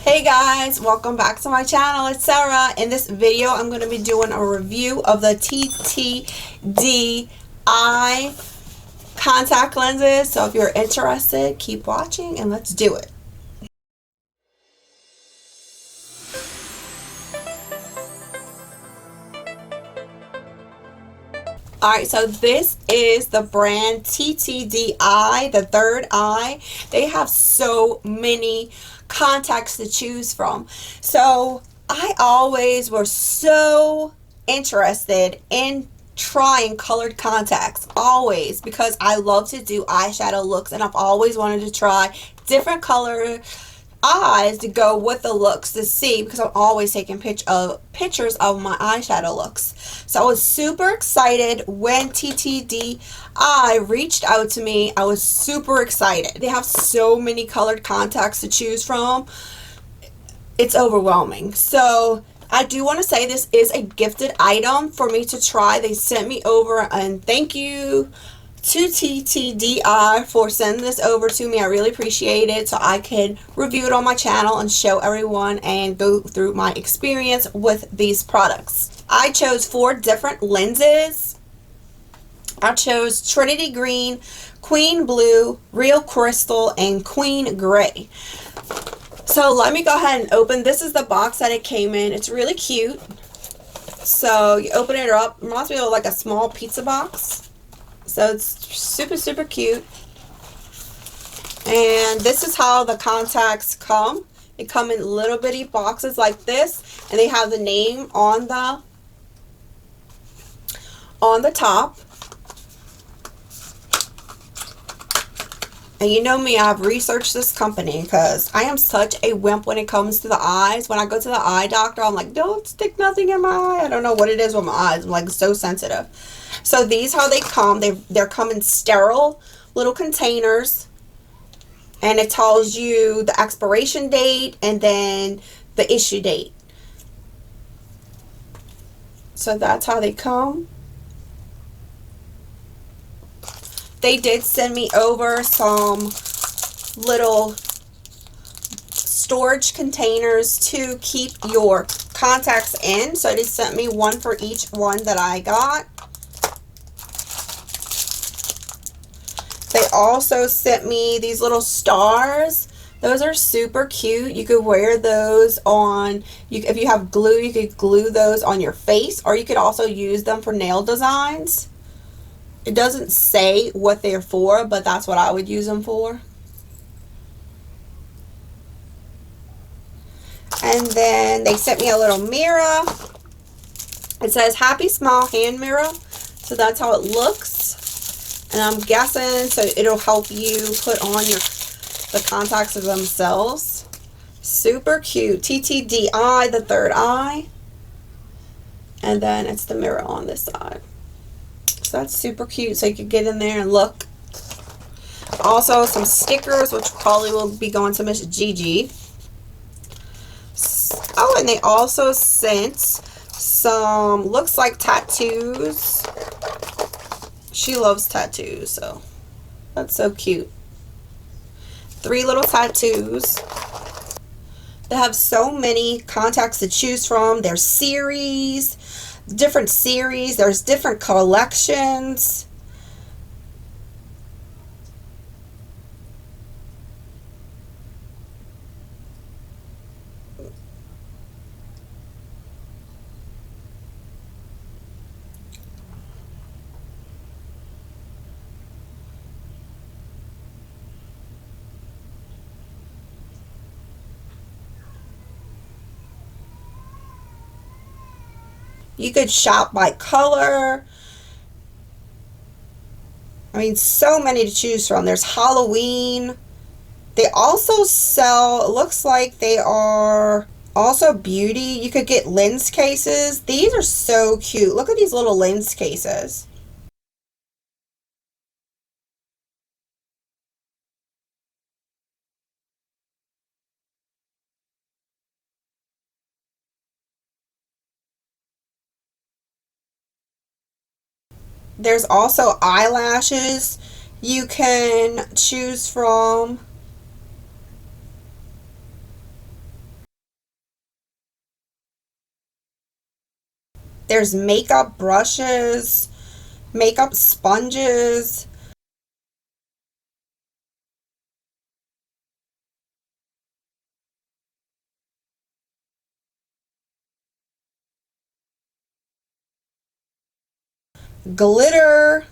Hey guys, welcome back to my channel. It's Sarah. In this video, I'm going to be doing a review of the TTDEYE contact lenses. So if you're interested, keep watching and let's do it. Alright, so this is the brand TTDEYE, the third eye. They have so many contacts to choose from. So I always was so interested in trying colored contacts, always, because I love to do eyeshadow looks and I've always wanted to try different color eyes to go with the looks to see, because I'm always taking pictures of my eyeshadow looks. So I was super excited when TTDEYE reached out to me. I was super excited. They have so many colored contacts to choose from. It's overwhelming. So I do want to say this is a gifted item for me to try. They sent me over, and thank you to TTDEYE for sending this over to me. I really appreciate it, so I can review it on my channel and show everyone and go through my experience with these products. I chose 4 different lenses. I chose Trinity Green, Queen Blue, Real Crystal, and Queen Gray. So let me go ahead and open. This is the box that it came in. It's really cute. So you open it up. It reminds me of like a small pizza box. So it's super cute. And this is how the contacts come. They come in little bitty boxes like this, and they have the name on the top. And you know me, I've researched this company because I am such a wimp when it comes to the eyes. When I go to the eye doctor, I'm like, don't stick nothing in my eye. I don't know what it is with my eyes. I'm like so sensitive. So these how they come. They're come in sterile little containers. And it tells you the expiration date and then the issue date. So that's how they come. They did send me over some little storage containers to keep your contacts in. So they sent me one for each one that I got. They also sent me these little stars. Those are super cute. You could wear those on, if you have glue, you could glue those on your face, or you could also use them for nail designs. It doesn't say what they're for, but that's what I would use them for. And then they sent me a little mirror. It says Happy Smile Hand Mirror. So that's how it looks. And I'm guessing, so it'll help you put on the contacts of themselves. Super cute. TTDEYE, the third eye. And then it's the mirror on this side. So that's super cute, so you could get in there and look. Also some stickers, which probably will be going to Miss Gigi. Oh, and they also sent some, looks like tattoos. She loves tattoos, so that's so cute. 3 little tattoos. They have so many contacts to choose from. There's series. Different series, there's different collections. You could shop by color. I mean, so many to choose from. There's Halloween. They also sell, it looks like they are also beauty. You could get lens cases. These are so cute. Look at these little lens cases. There's also eyelashes you can choose from. There's makeup brushes, makeup sponges, glitter,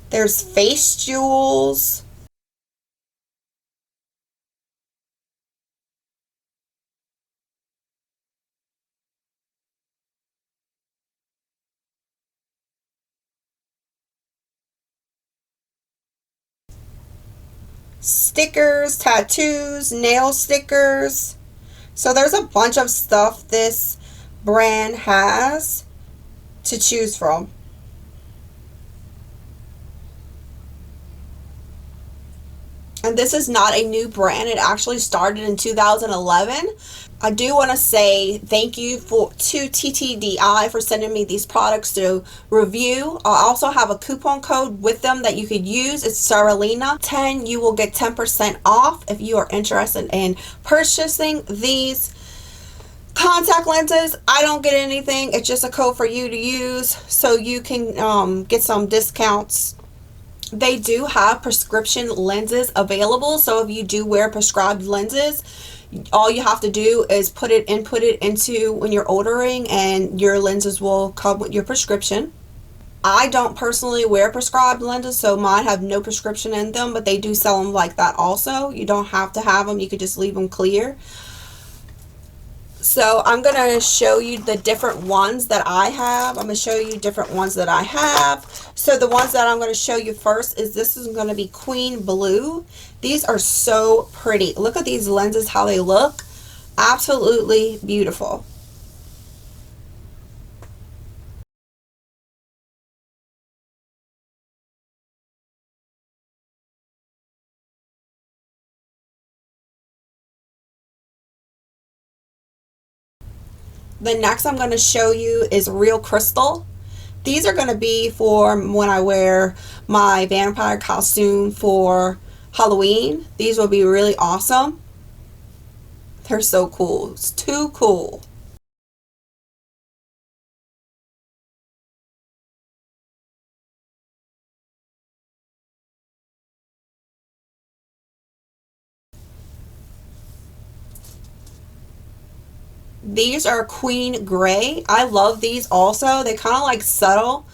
there's face jewels, stickers, tattoos, nail stickers. So there's a bunch of stuff this brand has to choose from. And this is not a new brand. It actually started in 2011. I do want to say thank you to TTDEYE for sending me these products to review. I also have a coupon code with them that you could use. It's Saralina10. You will get 10% off if you are interested in purchasing these contact lenses. I don't get anything. It's just a code for you to use so you can get some discounts. They do have prescription lenses available, so if you do wear prescribed lenses, all you have to do is input it into when you're ordering, and your lenses will come with your prescription. I don't personally wear prescribed lenses, so mine have no prescription in them, but they do sell them like that also. You don't have to have them. You could just leave them clear. So I'm going to show you the different ones that I have. I'm going to show you different ones that I have. So the ones that I'm going to show you first is this is going to be Queen Blue. These are so pretty. Look at these lenses, how they look. Absolutely beautiful. The next I'm going to show you is Real Crystal. These are going to be for when I wear my vampire costume for Halloween. These will be really awesome. They're so cool. It's too cool. These are Queen Gray. I love these also. They kind of like subtle.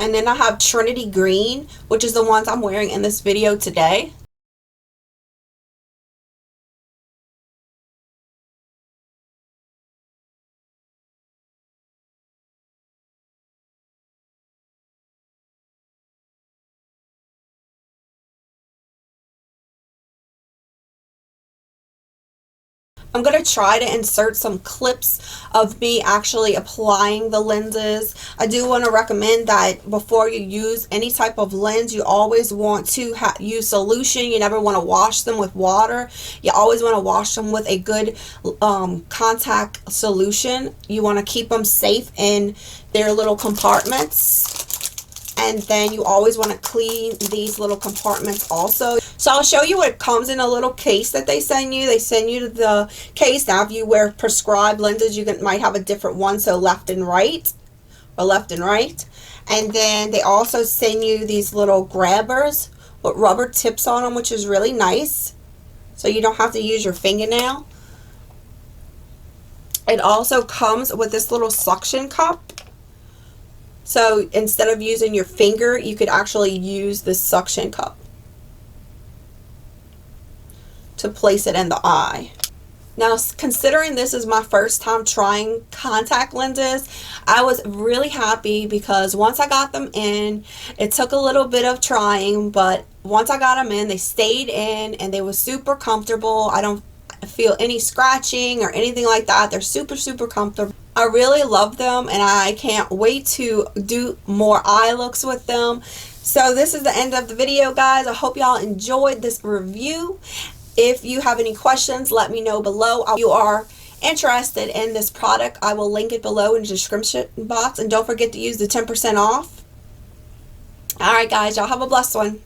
And then I have Trinity Green, which is the ones I'm wearing in this video today. I'm going to try to insert some clips of me actually applying the lenses. I do want to recommend that before you use any type of lens, you always want to use solution. You never want to wash them with water. You always want to wash them with a good contact solution. You want to keep them safe in their little compartments. And then you always want to clean these little compartments also. So I'll show you what comes in a little case that they send you. They send you the case. Now if you wear prescribed lenses, you might have a different one, so left and right, or left and right. And then they also send you these little grabbers with rubber tips on them, which is really nice, so you don't have to use your fingernail. It also comes with this little suction cup. So instead of using your finger, you could actually use this suction cup to place it in the eye. Now, considering this is my first time trying contact lenses, I was really happy because once I got them in, it took a little bit of trying, but once I got them in, they stayed in and they were super comfortable. I don't feel any scratching or anything like that. They're super, super comfortable. I really love them and I can't wait to do more eye looks with them. So this is the end of the video, guys. I hope y'all enjoyed this review. If you have any questions, let me know below. If you are interested in this product, I will link it below in the description box. And don't forget to use the 10% off. Alright guys, y'all have a blessed one.